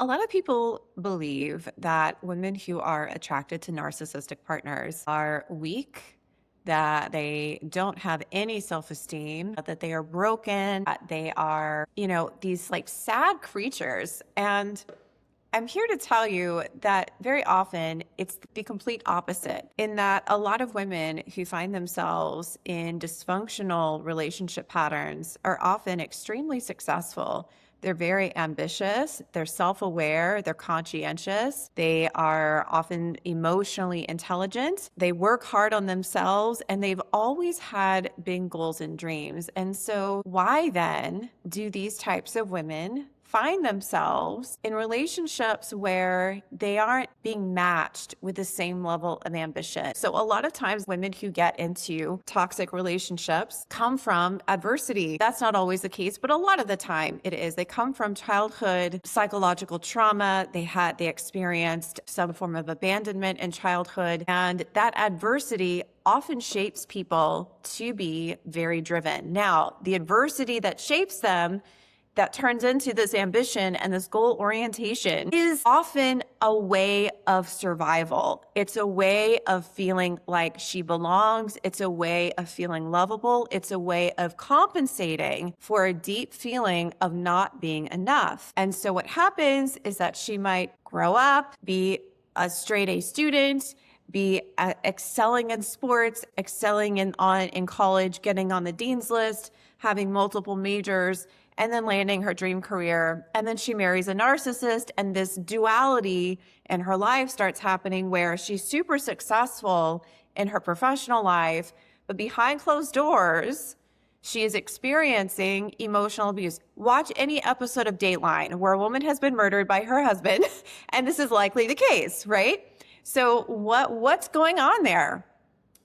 A lot of people believe that women who are attracted to narcissistic partners are weak, that they don't have any self esteem, that they are broken, that they are, these like sad creatures. And I'm here to tell you that very often it's the complete opposite, in that a lot of women who find themselves in dysfunctional relationship patterns are often extremely successful. They're very ambitious, they're self aware, they're conscientious, they are often emotionally intelligent, they work hard on themselves, and they've always had big goals and dreams. And so, why then do these types of women find themselves in relationships where they aren't being matched with the same level of ambition? So a lot of times women who get into toxic relationships come from adversity. That's not always the case, but a lot of the time it is. They come from childhood psychological trauma. They experienced some form of abandonment in childhood, and that adversity often shapes people to be very driven. Now, the adversity that shapes them, that turns into this ambition and this goal orientation, is often a way of survival. It's a way of feeling like she belongs. It's a way of feeling lovable. It's a way of compensating for a deep feeling of not being enough. And so what happens is that she might grow up, be a straight A student, be excelling in sports, excelling in college, getting on the dean's list, having multiple majors, and then landing her dream career. And then she marries a narcissist, and this duality in her life starts happening where she's super successful in her professional life, but behind closed doors, she is experiencing emotional abuse. Watch any episode of Dateline where a woman has been murdered by her husband, and this is likely the case, right? So what's going on there?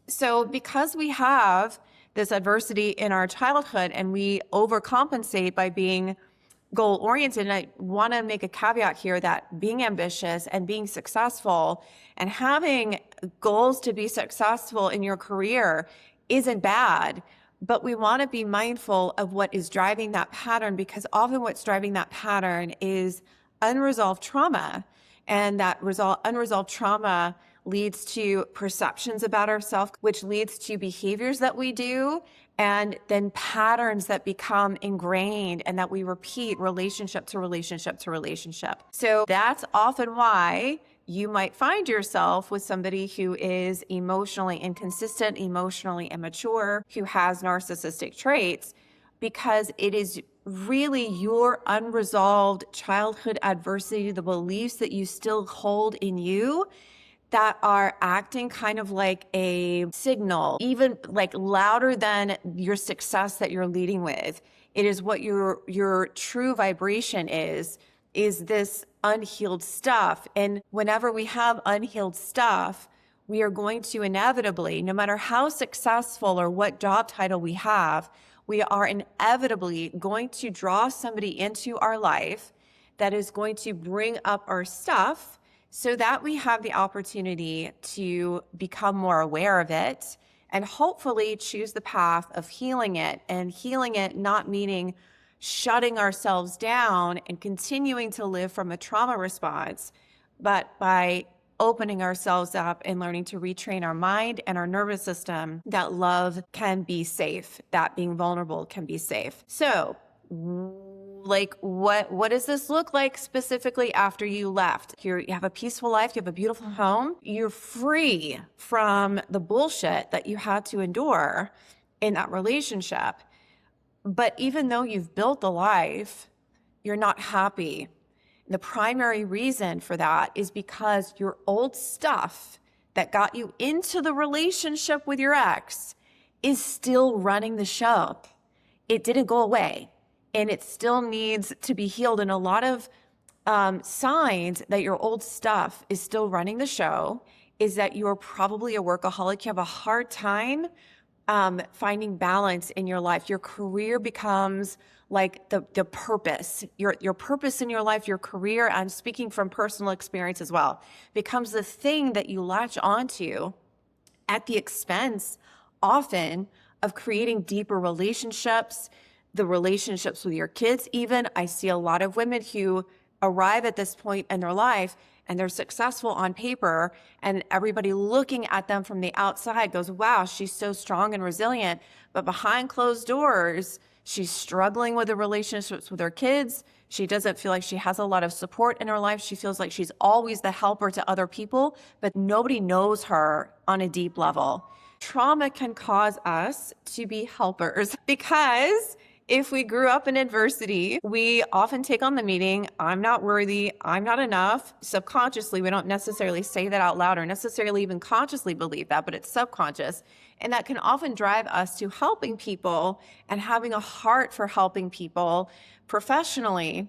So because we have this adversity in our childhood and we overcompensate by being goal oriented, and I want to make a caveat here that being ambitious and being successful and having goals to be successful in your career isn't bad, but we want to be mindful of what is driving that pattern, because often what's driving that pattern is unresolved trauma. And that unresolved trauma leads to perceptions about ourselves, which leads to behaviors that we do, and then patterns that become ingrained and that we repeat relationship to relationship to relationship. So that's often why you might find yourself with somebody who is emotionally inconsistent, emotionally immature, who has narcissistic traits, because it is really your unresolved childhood adversity, the beliefs that you still hold in you, that are acting kind of like a signal, even like louder than your success that you're leading with. It is what your true vibration is this unhealed stuff. And whenever we have unhealed stuff, we are going to inevitably, no matter how successful or what job title we have, we are inevitably going to draw somebody into our life that is going to bring up our stuff, so that we have the opportunity to become more aware of it and hopefully choose the path of healing it. And healing it not meaning shutting ourselves down and continuing to live from a trauma response, but by opening ourselves up and learning to retrain our mind and our nervous system that love can be safe, that being vulnerable can be safe. So like what does this look like specifically after you left? You have a peaceful life, you have a beautiful home, you're free from the bullshit that you had to endure in that relationship. But even though you've built the life, you're not happy. The primary reason for that is because your old stuff that got you into the relationship with your ex is still running the show. It didn't go away, and it still needs to be healed. And a lot of signs that your old stuff is still running the show is that you're probably a workaholic. You have a hard time finding balance in your life. Your career becomes like the purpose, your purpose in your life, your career, I'm speaking from personal experience as well, becomes the thing that you latch onto at the expense often of creating deeper relationships, the relationships with your kids. Even I see a lot of women who arrive at this point in their life and they're successful on paper, and everybody looking at them from the outside goes, wow, she's so strong and resilient. But behind closed doors, she's struggling with the relationships with her kids. She doesn't feel like she has a lot of support in her life. She feels like she's always the helper to other people, but nobody knows her on a deep level. Trauma can cause us to be helpers because if we grew up in adversity, we often take on the meaning, I'm not worthy, I'm not enough. Subconsciously, we don't necessarily say that out loud or necessarily even consciously believe that, but it's subconscious. And that can often drive us to helping people and having a heart for helping people professionally,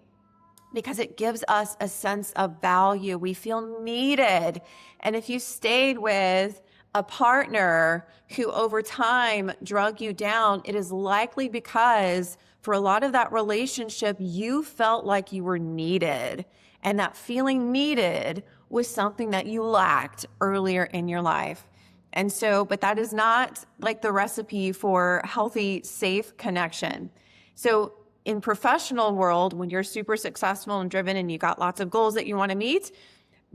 because it gives us a sense of value. We feel needed. And if you stayed with a partner who over time drug you down, it is likely because for a lot of that relationship, you felt like you were needed. And that feeling needed was something that you lacked earlier in your life. And so, but that is not like the recipe for healthy, safe connection. So in professional world, when you're super successful and driven and you got lots of goals that you want to meet,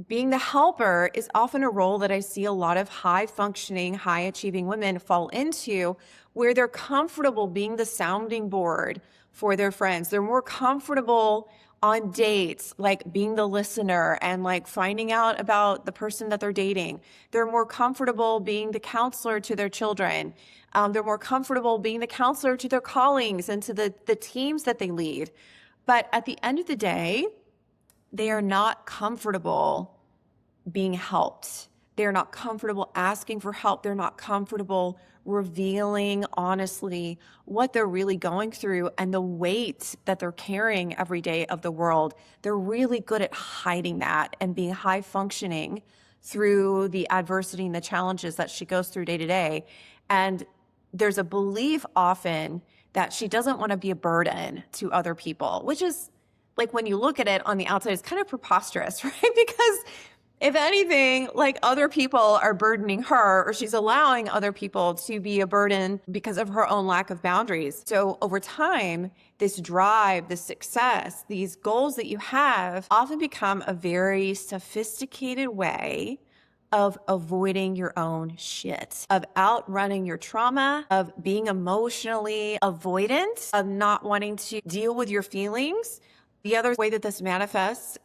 being the helper is often a role that I see a lot of high functioning, high achieving women fall into, where they're comfortable being the sounding board for their friends. They're more comfortable on dates, like being the listener and like finding out about the person that they're dating. They're more comfortable being the counselor to their children. They're more comfortable being the counselor to their colleagues and to the teams that they lead. But at the end of the day, they are not comfortable being helped. They're not comfortable asking for help. They're not comfortable revealing honestly what they're really going through and the weight that they're carrying every day of the world. They're really good at hiding that and being high functioning through the adversity and the challenges that she goes through day to day. And there's a belief often that she doesn't want to be a burden to other people, which is like when you look at it on the outside, it's kind of preposterous, right? Because if anything, like other people are burdening her, or she's allowing other people to be a burden because of her own lack of boundaries. So over time, this drive, this success, these goals that you have often become a very sophisticated way of avoiding your own shit, of outrunning your trauma, of being emotionally avoidant, of not wanting to deal with your feelings. The other way that this manifests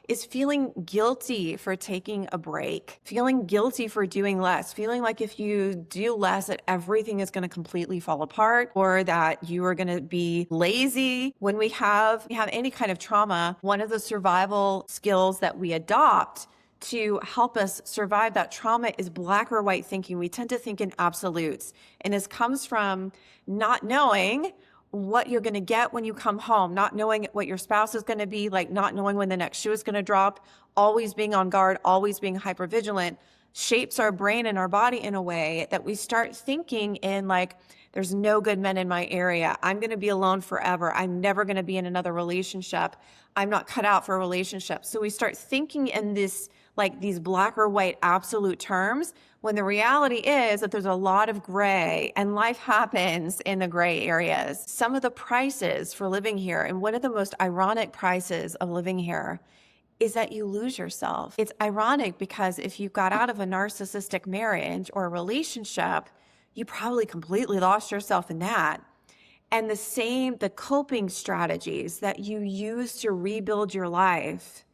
is feeling guilty for taking a break, feeling guilty for doing less, feeling like if you do less, that everything is going to completely fall apart, or that you are going to be lazy. When we have any kind of trauma, one of the survival skills that we adopt to help us survive that trauma is black or white thinking. We tend to think in absolutes, and this comes from not knowing what you're going to get when you come home, not knowing what your spouse is going to be like, not knowing when the next shoe is going to drop, always being on guard, always being hypervigilant, shapes our brain and our body in a way that we start thinking in like, there's no good men in my area. I'm going to be alone forever. I'm never going to be in another relationship. I'm not cut out for a relationship. So we start thinking in this, like these black or white absolute terms, when the reality is that there's a lot of gray and life happens in the gray areas. Some of the prices for living here, and one of the most ironic prices of living here, is that you lose yourself. It's ironic because if you got out of a narcissistic marriage or a relationship, you probably completely lost yourself in that. And the coping strategies that you use to rebuild your life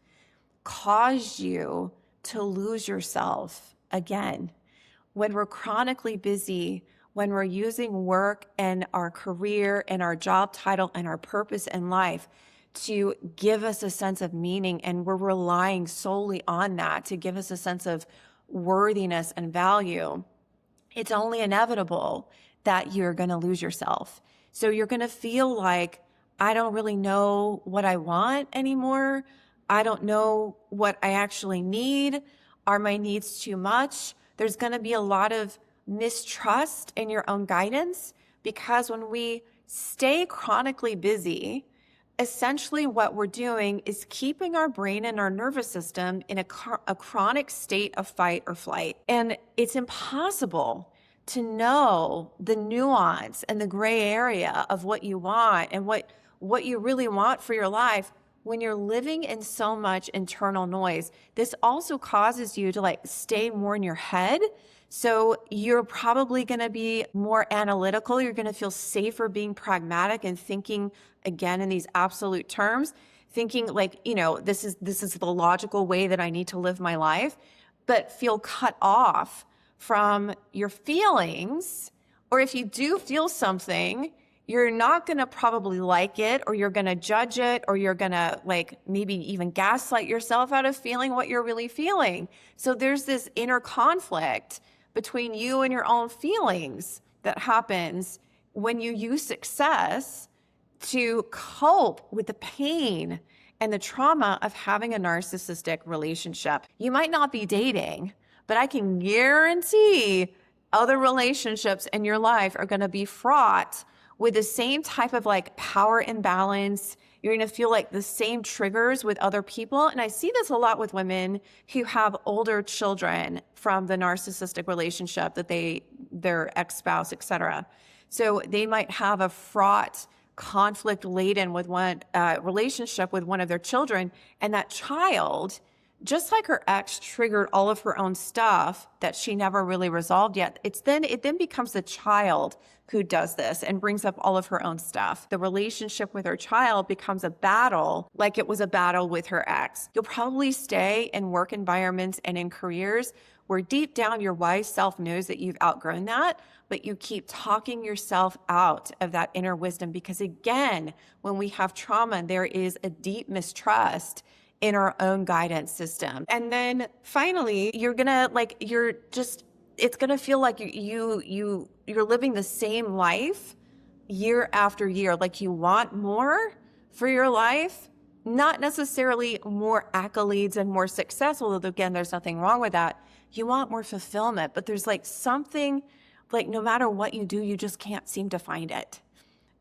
caused you to lose yourself again. When we're chronically busy, when we're using work and our career and our job title and our purpose in life to give us a sense of meaning, and we're relying solely on that to give us a sense of worthiness and value, it's only inevitable that you're going to lose yourself. So you're going to feel like, I don't really know what I want anymore. I don't know what I actually need. Are my needs too much? There's going to be a lot of mistrust in your own guidance, because when we stay chronically busy, essentially what we're doing is keeping our brain and our nervous system in a chronic state of fight or flight. And it's impossible to know the nuance and the gray area of what you want and what you really want for your life when you're living in so much internal noise, this also causes you to like stay more in your head. So you're probably going to be more analytical. You're going to feel safer being pragmatic and thinking again in these absolute terms, thinking like, this is the logical way that I need to live my life, but feel cut off from your feelings. Or if you do feel something, you're not going to probably like it, or you're going to judge it, or you're going to like maybe even gaslight yourself out of feeling what you're really feeling. So there's this inner conflict between you and your own feelings that happens when you use success to cope with the pain and the trauma of having a narcissistic relationship. You might not be dating, but I can guarantee other relationships in your life are going to be fraught with the same type of like power imbalance. You're going to feel like the same triggers with other people. And I see this a lot with women who have older children from the narcissistic relationship that their ex-spouse, etc. So they might have a fraught, conflict-laden with one relationship with one of their children, and that child, just like her ex triggered all of her own stuff that she never really resolved yet, it then becomes the child who does this and brings up all of her own stuff. The relationship with her child becomes a battle, like it was a battle with her ex. You'll probably stay in work environments and in careers where deep down your wise self knows that you've outgrown that, but you keep talking yourself out of that inner wisdom, because again, when we have trauma, there is a deep mistrust in our own guidance system. And then finally, it's gonna feel like you're living the same life year after year. Like you want more for your life, not necessarily more accolades and more success, although again, there's nothing wrong with that. You want more fulfillment, but there's like something like no matter what you do, you just can't seem to find it.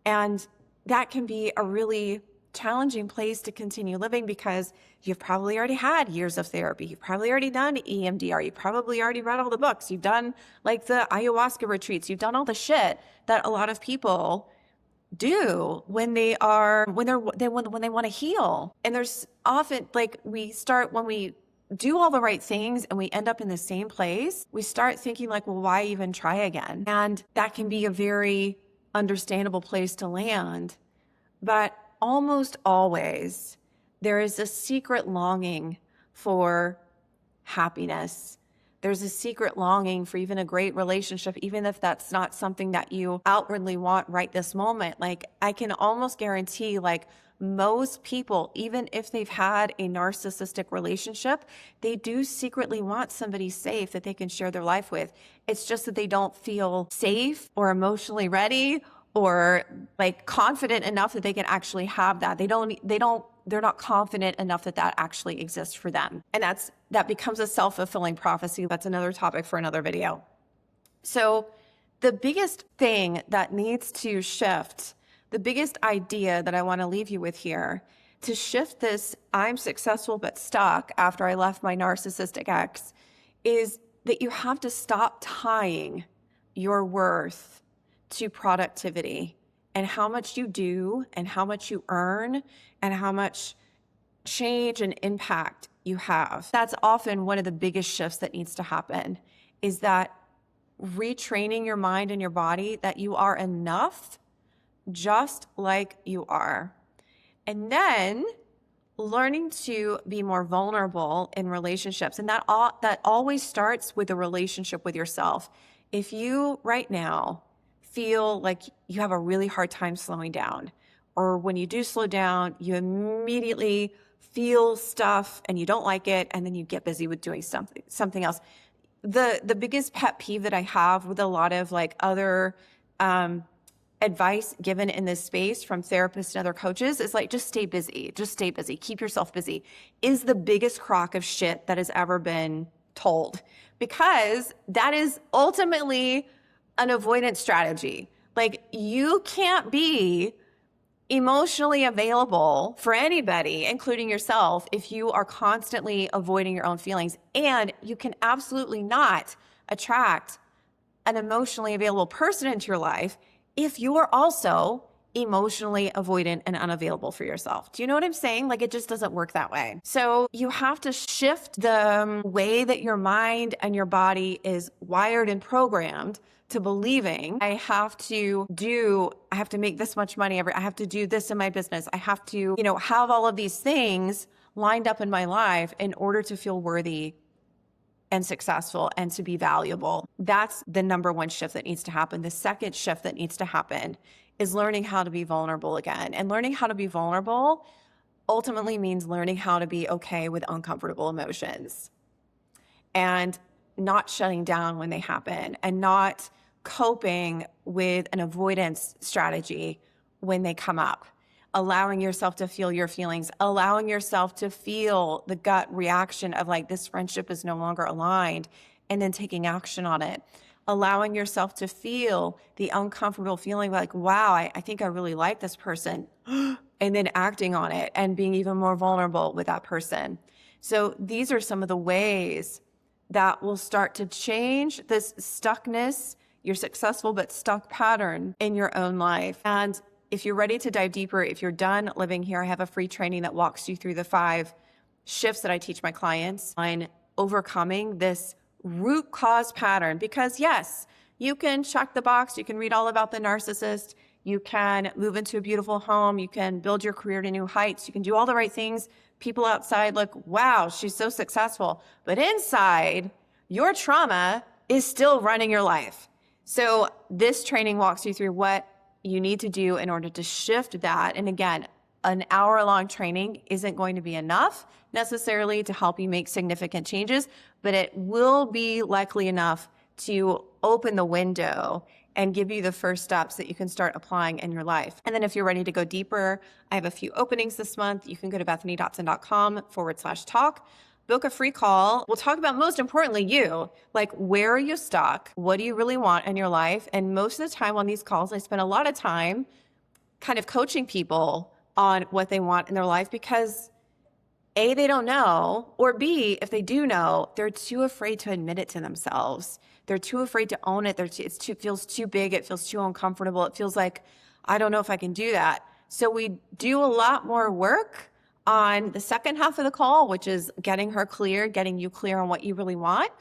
And that can be a really challenging place to continue living, because you've probably already had years of therapy. You've probably already done EMDR. You probably already read all the books. You've done like the ayahuasca retreats. You've done all the shit that a lot of people do when they want to heal. And there's often like when we do all the right things and we end up in the same place, we start thinking like, well, why even try again? And that can be a very understandable place to land. But almost always, there is a secret longing for happiness. There's a secret longing for even a great relationship, even if that's not something that you outwardly want right this moment. Like I can almost guarantee like most people, even if they've had a narcissistic relationship, they do secretly want somebody safe that they can share their life with. It's just that they don't feel safe or emotionally ready or like confident enough that they can actually have that. They're not confident enough that that actually exists for them. And that becomes a self-fulfilling prophecy. That's another topic for another video. So the biggest thing that needs to shift, the biggest idea that I want to leave you with here to shift this I'm successful but stuck after I left my narcissistic ex, is that you have to stop tying your worth to productivity and how much you do and how much you earn and how much change and impact you have. That's often one of the biggest shifts that needs to happen, is that retraining your mind and your body that you are enough just like you are. And then learning to be more vulnerable in relationships. And that always starts with a relationship with yourself. If you right now feel like you have a really hard time slowing down, or when you do slow down, you immediately feel stuff and you don't like it, and then you get busy with doing something else. The biggest pet peeve that I have with a lot of like other advice given in this space from therapists and other coaches is like, just stay busy, keep yourself busy, is the biggest crock of shit that has ever been told, because that is ultimately an avoidance strategy. Like you can't be emotionally available for anybody, including yourself, if you are constantly avoiding your own feelings. And you can absolutely not attract an emotionally available person into your life if you are also emotionally avoidant and unavailable for yourself. Do you know what I'm saying? Like, it just doesn't work that way. So you have to shift the way that your mind and your body is wired and programmed to believing I have to make this much money I have to do this in my business. I have to, have all of these things lined up in my life in order to feel worthy and successful and to be valuable. That's the number one shift that needs to happen. The second shift that needs to happen is learning how to be vulnerable again. And learning how to be vulnerable ultimately means learning how to be okay with uncomfortable emotions and not shutting down when they happen and not coping with an avoidance strategy when they come up. Allowing yourself to feel your feelings, allowing yourself to feel the gut reaction of like, this friendship is no longer aligned, and then taking action on it. Allowing yourself to feel the uncomfortable feeling like, wow, I think I really like this person, and then acting on it and being even more vulnerable with that person. So these are some of the ways that will start to change this stuckness, your successful but stuck pattern in your own life. And if you're ready to dive deeper, if you're done living here, I have a free training that walks you through the 5 shifts that I teach my clients on overcoming this root cause pattern. Because yes, you can check the box, you can read all about the narcissist, you can move into a beautiful home, you can build your career to new heights, you can do all the right things. People outside look, wow, she's so successful. But inside, your trauma is still running your life. So this training walks you through what you need to do in order to shift that. And again, an hour-long training isn't going to be enough necessarily to help you make significant changes, but it will be likely enough to open the window and give you the first steps that you can start applying in your life. And then if you're ready to go deeper, I have a few openings this month. You can go to bethanydotson.com/talk. Book a free call. We'll talk about, most importantly, you. Like, where are you stuck? What do you really want in your life? And most of the time on these calls, I spend a lot of time kind of coaching people on what they want in their life because A, they don't know, or B, if they do know, they're too afraid to admit it to themselves. They're too afraid to own it. It feels too big. It feels too uncomfortable. It feels like, I don't know if I can do that. So we do a lot more work on the second half of the call, which is getting her clear, getting you clear on what you really want.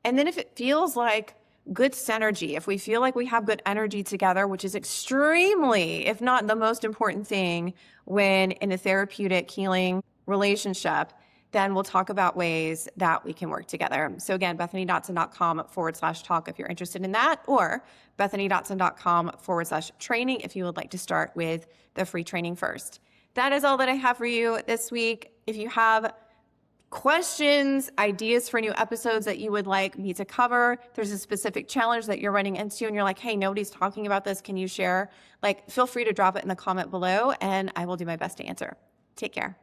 And then if it feels like good synergy, if we feel like we have good energy together, which is extremely, if not the most important thing when in a therapeutic healing relationship, then we'll talk about ways that we can work together. So again, bethanydotson.com/talk if you're interested in that, or bethanydotson.com/training if you would like to start with the free training first. That is all that I have for you this week. If you have questions, ideas for new episodes that you would like me to cover, there's a specific challenge that you're running into and you're like, hey, nobody's talking about this, can you share? Like, feel free to drop it in the comment below and I will do my best to answer. Take care.